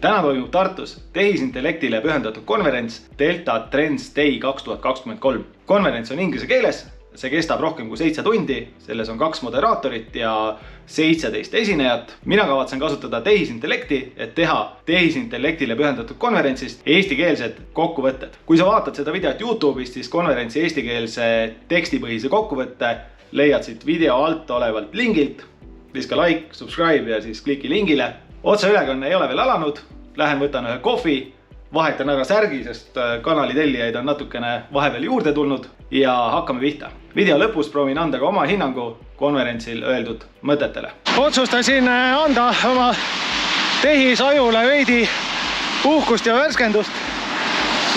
Täna toimub Tartus tehisintellektile pühendatud konverents Delta Trends Day 2023. Konverents on inglise keeles, see kestab rohkem kui 7 tundi, selles on 2 moderaatorit ja 17 esinejat. Mina kavatsen kasutada tehisintellekti, et teha tehisintellektile pühendatud konverentsist eestikeelsed kokkuvõtted. Kui sa vaatad seda videot YouTube'ist, siis konverentsi eestikeelse tekstipõhise kokkuvõtte leiad siit video alt olevalt lingilt. Viska like, subscribe ja siis kliki lingile. Otseülekanne ei ole veel alanud, lähen võtan ühe kohvi, vahetan ära särgi, sest kanali tellijaid on natukene vahepeal juurde tulnud ja hakkame pihta. Video lõpus proovin anda ka oma hinnangu konverentsil öeldud mõtetele. Otsustasin anda oma tehisajule veidi puhkust ja värskendust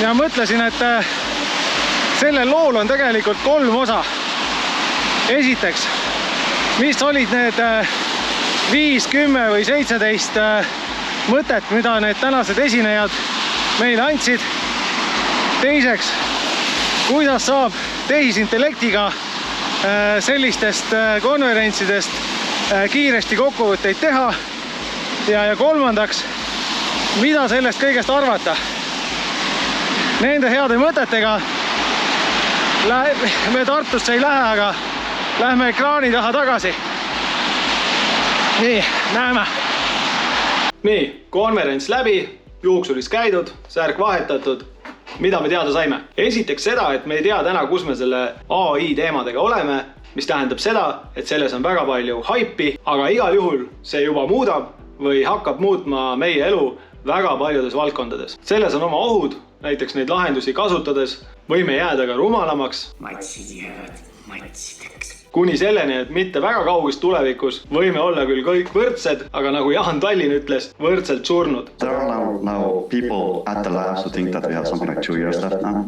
ja mõtlesin, et sellel lool on tegelikult 3 osa. Esiteks, mis olid need 5, 10 või 17 mõtet, mida need tänased esinejad meile andsid. Teiseks, kuidas saab tehisintellektiga sellistest konverentsidest kiiresti kokkuvõtteid teha. Ja kolmandaks, mida sellest kõigest arvata. Nende heade mõtetega me Tartusse ei lähe, aga lähme ekraani taha tagasi. Nii, näeme. Nii, konverents läbi, juuksuris käidud, särk vahetatud. Mida me teada saime? Esiteks seda, et me ei tea täna, kus me selle AI teemadega oleme, mis tähendab seda, et selles on väga palju haipi, aga igal juhul see juba muudab või hakkab muutma meie elu väga paljudes valdkondades. Selles on oma ohud, näiteks neid lahendusi kasutades võime jääda ka rumalamaks. Matsid jäävad matsideks. Kuni selleni, et mitte väga kaugis tulevikus võime olla küll kõik võrdsed, aga nagu Jaan Tallinn ütles, võrdselt surnud. There are now people at the labs who think that we have something like 2 years left now.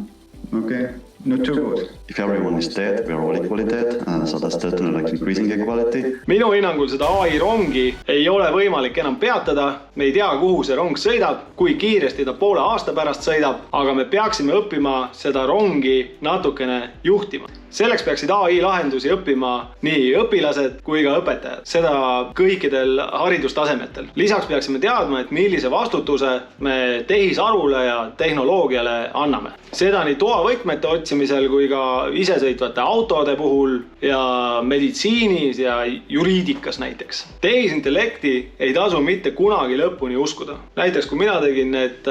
Okay, not too good. If everyone is dead, we are all equally dead, so that's certainly like increasing equality. Minu hinnangul seda AI rongi ei ole võimalik enam peatada. Me ei tea, kuhu see rong sõidab, kui kiiresti ta poole aasta pärast sõidab, aga me peaksime õppima seda rongi natukene juhtima. Selleks peaksid AI lahendusi õppima nii õpilased kui ka õpetajad. Seda kõikidel haridustasemetel. Lisaks peaksime teadma, et millise vastutuse me tehisarule ja tehnoloogiale anname. Seda nii toavõtmete otsimisel kui ka isesõitvate autode puhul ja meditsiinis ja juriidikas näiteks. Tehisintellekti ei tasu mitte kunagi lõpuni uskuda. Näiteks kui mina tegin need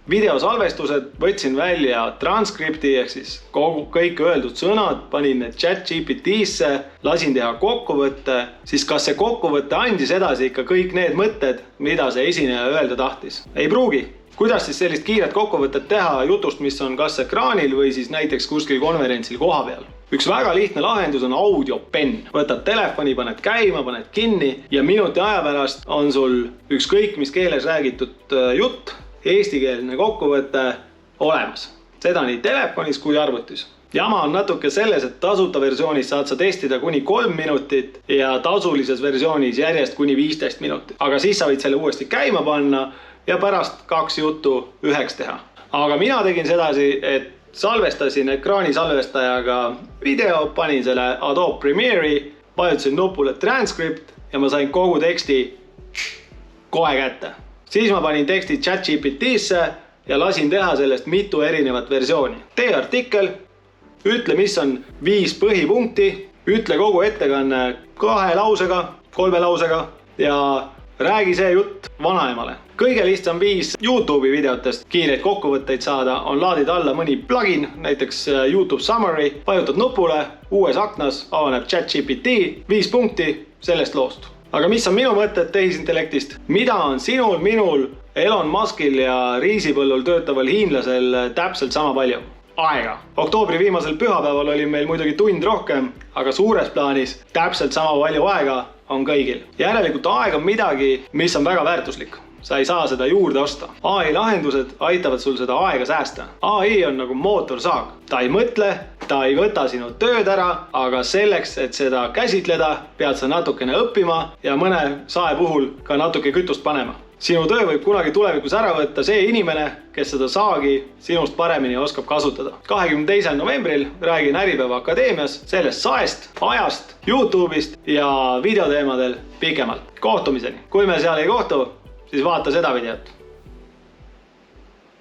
videosalvestused, võtsin välja transkripti ehk siis kõik öeldud sõnad, panin need ChatGPT-sse, lasin teha kokkuvõtte, siis kas see kokkuvõtte andis edasi ikka kõik need mõtted, mida see esineja öelda tahtis? Ei pruugi. Kuidas siis sellist kiiret kokkuvõtet teha jutust, mis on kas ekraanil või siis näiteks kuskil konverentsil koha peal? Üks väga lihtne lahendus on audiopenn. Võtad telefoni, paned käima, paned kinni ja minuti aja pärast on sul ükskõik mis keeles räägitud jutt, eestikeelne kokkuvõte olemas. Seda nii telefonis kui arvutis. Jama on natuke selles, et tasuta versioonis saad sa testida kuni 3 minutit ja tasulises versioonis järjest kuni 15 minutit. Aga siis sa võid selle uuesti käima panna ja pärast 2 juttu üheks teha. Aga mina tegin sedasi, et salvestasin ekraani salvestajaga video, panin selle Adobe Premiere'i, vajutasin nupule transcript ja ma sain kogu teksti kohe kätte. Siis ma panin teksti ChatGPT-sse ja lasin teha sellest mitu erinevat versiooni. Tee artikkel, ütle, mis on 5 põhipunkti, ütle kogu ettekanne 2 lausega, 3 lausega ja räägi see jutt vanaemale. Kõige lihtsam viis YouTube'i videotest kiireid kokkuvõtteid saada on laadida alla mõni plugin, näiteks YouTube Summary, vajutad nupule, uues aknas avaneb ChatGPT, 5 punkti sellest loost. Aga mis on minu mõtted tehisintellektist? Mida on sinul, minul, Elon Muskil ja riisipõllul töötaval hiinlasel täpselt sama palju? Aega. Oktoobri viimasel pühapäeval oli meil muidugi tund rohkem, aga suures plaanis täpselt sama palju aega on kõigil. Järelikult aeg on midagi, mis on väga väärtuslik. Sa ei saa seda juurde osta. AI lahendused aitavad sul seda aega säästa. AI on nagu mootorsaag. Ta ei mõtle, ta ei võta sinu tööd ära, aga selleks, et seda käsitleda, pead sa natukene õppima ja mõne sae puhul ka natuke kütust panema. Sinu töö võib kunagi tulevikus ära võtta see inimene, kes seda saagi sinust paremini oskab kasutada. 22. novembril räägin Äripäeva Akadeemias sellest saest, ajast, YouTube'ist ja videoteemadel pikemalt. Kohtumiseni. Kui me seal ei kohtu, siis vaata seda videot.